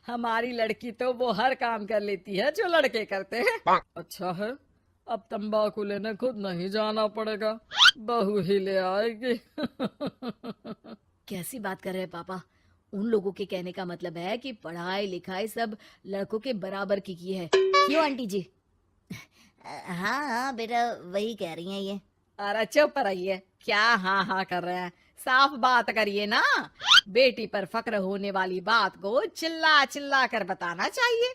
हमारी लड़की तो वो हर काम कर लेती है जो लड़के करते हैं। अच्छा है, अब तंबाकू लेने खुद नहीं जाना पड़ेगा, बहू ही ले आएगी। कैसी बात कर रहे हैं पापा? उन लोगों के कहने का मतलब है कि पढ़ाई लिखाई सब लड़कों के बराबर की है। क्यों आंटी जी? हाँ हाँ बेटा, वही कह रही हैं ये। अरे चुप रहिए, क्या हाँ हाँ कर रहे हैं, साफ बात करिए ना। बेटी पर फक्र होने वाली बात को चिल्ला चिल्ला कर बताना चाहिए।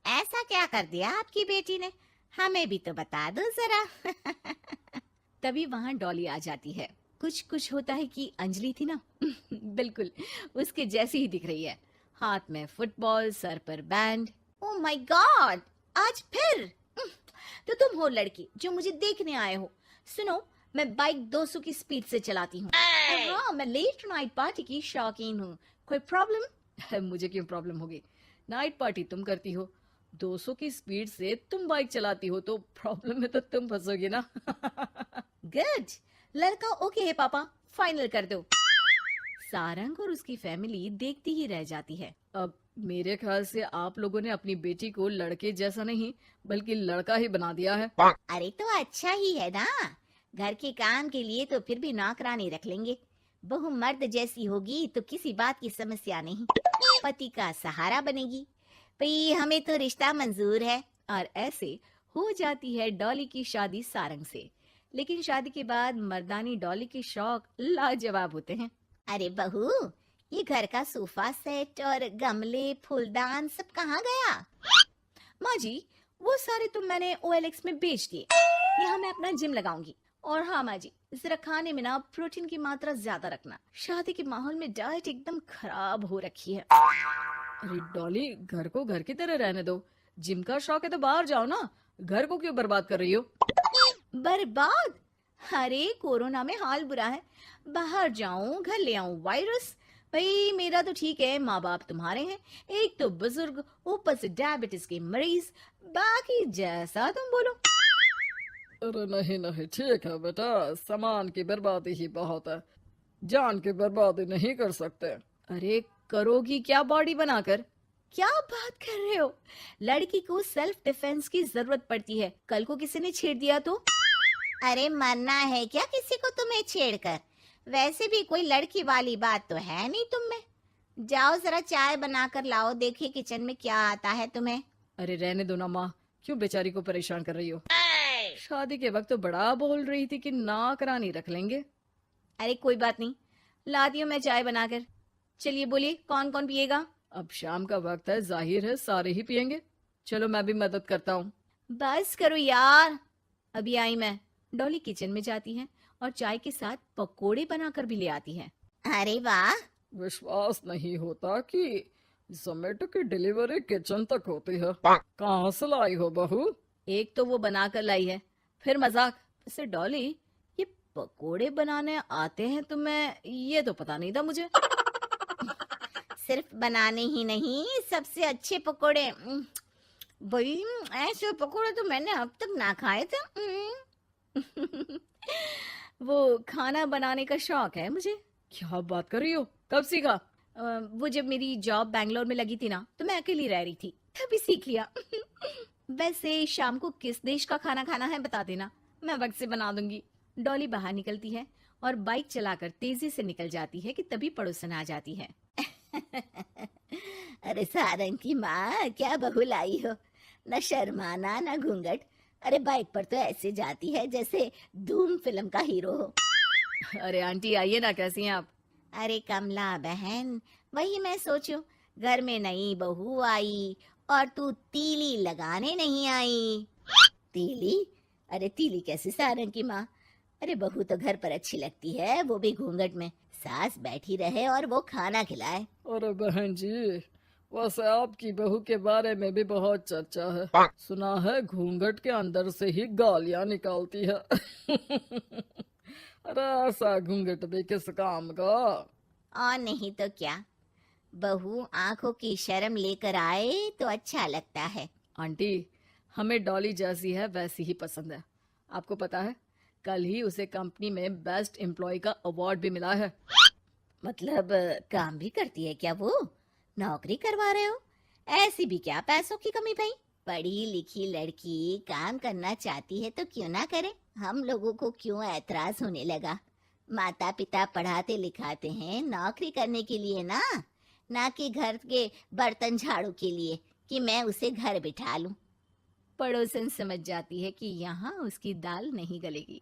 ऐसा क्या कर दिया आपकी बेटी ने, हमें भी तो बता दो जरा। तभी वहां डॉली आ जाती है। कुछ कुछ होता है कि अंजलि थी ना, बिल्कुल उसके जैसी ही दिख रही है। हाथ में फुटबॉल, सर पर बैंड। ओ माय गॉड, आज फिर? तो तुम हो लड़की जो मुझे देखने आए हो। सुनो, मैं बाइक 200 की स्पीड से चलाती हूँ। हाँ, मैं लेट नाइट पार्टी की शौकीन हूँ। कोई प्रॉब्लम? मुझे क्यों प्रॉब्लम होगी? नाइट पार्टी तुम करती हो, 200 की स्पीड से तुम बाइक चलाती हो, तो प्रॉब्लम में तो तुम फंसोगी ना। गुड, लड़का ओके है पापा, फाइनल कर दो। सारंग और उसकी फैमिली देखती ही रह जाती है। अब मेरे ख्याल से आप लोगों ने अपनी बेटी को लड़के जैसा नहीं बल्कि लड़का ही बना दिया है। अरे तो अच्छा ही है ना, घर के काम के लिए तो फिर भी नौकरानी रख लेंगे। बहू मर्द जैसी होगी तो किसी बात की समस्या नहीं, पति का सहारा बनेगी। भाई हमें तो रिश्ता मंजूर है। और ऐसे हो जाती है डॉली की शादी सारंग से। लेकिन शादी के बाद मर्दानी डॉली के शौक लाजवाब होते हैं। अरे बहू, ये घर का सोफा सेट और गमले फूलदान सब कहाँ गया? माँ जी, वो सारे तो मैंने OLX में बेच दिए। यहाँ मैं अपना जिम लगाऊंगी। और हाँ माँ जी, जरा खाने में ना प्रोटीन की मात्रा ज्यादा रखना। शादी के माहौल में डाइट एकदम खराब हो रखी है। अरे डॉली, घर को घर की तरह रहने दो। जिम का शौक है तो बाहर जाओ ना, घर को क्यों बर्बाद कर रही हो? बर्बाद? अरे कोरोना में हाल बुरा है, बाहर जाऊं घर ले आऊं वायरस। भाई मेरा तो ठीक है, माँ बाप तुम्हारे हैं, एक तो बुजुर्ग, ऊपर से डायबिटीज के मरीज। बाकी जैसा तुम बोलो। अरे नहीं नहीं, ठीक है बेटा, सामान की बर्बादी ही बहुत है, जान की बर्बादी नहीं कर सकते। अरे करोगी क्या बॉडी बनाकर? क्या बात कर रहे हो? लड़की को सेल्फ डिफेंस की जरूरत पड़ती है, कल को किसी ने छेड़ दिया तो? अरे मरना है क्या किसी को तुम्हें छेड़कर? वैसे भी कोई लड़की वाली बात तो है नहीं तुम में। जाओ जरा चाय बनाकर लाओ, देखिए किचन में क्या आता है तुम्हें। अरे रहने दो ना माँ, क्यों बेचारी को परेशान कर रही हो? शादी के वक्त तो बड़ा बोल रही थी कि नौकरानी रख लेंगे। अरे कोई बात नहीं, लाती हूँ मैं चाय बनाकर। चलिए बोलिए, कौन कौन पिएगा? अब शाम का वक्त है, जाहिर है सारे ही पियेंगे। चलो मैं भी मदद करता हूँ। बस करो यार, अभी आई मैं। डॉली किचन में जाती है और चाय के साथ पकोड़े बनाकर भी ले आती है। अरे वाह, विश्वास नहीं होता कि जोमेटो की डिलीवरी किचन तक होती है। कहाँ से लाई हो बहू? एक तो वो बनाकर लाई है, फिर मजाक। वैसे डॉली, ये पकोड़े बनाने आते हैं तुम्हें, ये तो पता नहीं था मुझे। सिर्फ बनाने ही नहीं, सबसे अच्छे पकोड़े। भाई ऐसे पकोड़े तो मैंने अब तक ना खाए थे। वो खाना बनाने का शौक है मुझे। क्या बात कर रही हो, कब सीखा? वो जब मेरी जॉब बैंगलोर में लगी थी ना, तो मैं अकेली रह रही थी, तभी सीख लिया। वैसे शाम को किस देश का खाना खाना है बता देना, मैं वक्त से बना दूंगी। डॉली बाहर निकलती है और बाइक चलाकर तेजी से निकल जाती है कि तभी पड़ोसन आ जाती है। अरे सारंग की माँ, क्या बहू लाई हो, न शर्माना न घूंघट। अरे बाइक पर तो ऐसे जाती है जैसे धूम फिल्म का हीरो हो। अरे आंटी आइए ना, कैसी हैं आप? अरे कमला बहन, वही मैं सोचूं, घर में नई बहू आई और तू तीली लगाने नहीं आई। तीली? अरे तीली कैसे सारंग की माँ? अरे बहू तो घर पर अच्छी लगती है, वो भी घूंघट में। सास बैठी रहे और वो खाना खिलाए। अरे बहन जी, वैसे आपकी बहू के बारे में भी बहुत चर्चा है। सुना है घूंघट के अंदर से ही गालियां निकालती है। अरे ऐसा घूंघट भी किस काम का? और नहीं तो क्या, बहू आंखों की शर्म लेकर आए तो अच्छा लगता है। आंटी, हमें डॉली जैसी है वैसी ही पसंद है। आपको पता है, कल ही उसे कंपनी में बेस्ट एम्प्लॉय का अवार्ड भी मिला है। मतलब काम भी करती है क्या वो? नौकरी करवा रहे हो? ऐसी भी क्या पैसों की कमी भाई? पढ़ी लिखी लड़की काम करना चाहती है तो क्यों ना करे? हम लोगों को क्यों ऐतराज होने लगा? माता पिता पढ़ाते लिखाते हैं नौकरी करने के लिए ना कि घर के बर्तन झाड़ू के लिए कि मैं उसे घर बिठा लूं। पड़ोसन समझ जाती है कि यहाँ उसकी दाल नहीं गलेगी।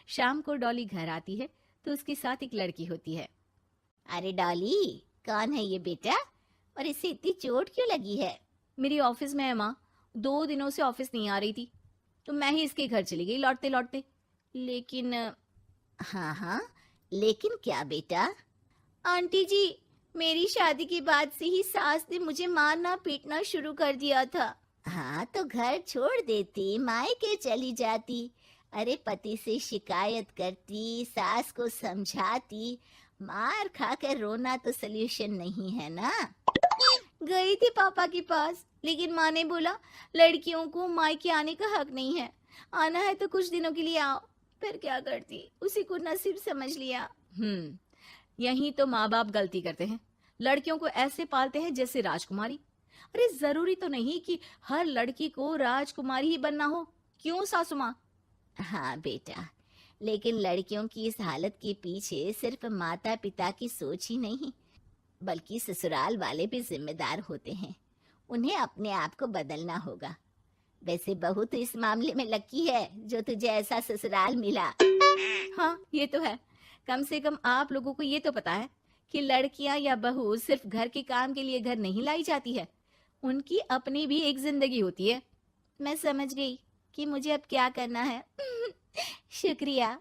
शाम को डॉली घर आती है तो उसके साथ एक लड़की होती है। अरे डॉली, कौन है ये बेटा और इसे इतनी चोट क्यों लगी है? मेरी ऑफिस में है माँ, 2 दिनों से ऑफिस नहीं आ रही थी तो मैं ही इसके घर चली गई लौटते लौटते। लेकिन हाँ, लेकिन क्या बेटा? आंटी जी, मेरी शादी के बाद से ही सास ने मुझे मारना पीटना शुरू कर दिया था। हाँ तो घर छोड़ देती, मायके चली जाती। अरे पति से शिकायत करती, सास को समझाती। मार खाकर रोना तो सल्यूशन नहीं है ना। गई थी पापा के पास, लेकिन माँ ने बोला लड़कियों को मायके आने का हक नहीं है, आना है तो कुछ दिनों के लिए आओ। फिर क्या करती, उसी को नसीब समझ लिया। यही तो माँ बाप गलती करते हैं, लड़कियों को ऐसे पालते हैं जैसे राजकुमारी। अरे जरूरी तो नहीं कि हर लड़की को राजकुमारी ही बनना हो, क्यों सासू माँ? हाँ बेटा, लेकिन लड़कियों की इस हालत के पीछे सिर्फ माता पिता की सोच ही नहीं, बल्कि ससुराल वाले भी जिम्मेदार होते हैं। उन्हें अपने आप को बदलना होगा। वैसे बहू तो इस मामले में लकी है जो तुझे ऐसा ससुराल मिला। हाँ ये तो है, कम से कम आप लोगों को ये तो पता है कि लड़कियां या बहू सिर्फ घर के काम के लिए घर नहीं लाई जाती है, उनकी अपनी भी एक जिंदगी होती है। मैं समझ गई कि मुझे अब क्या करना है। शुक्रिया।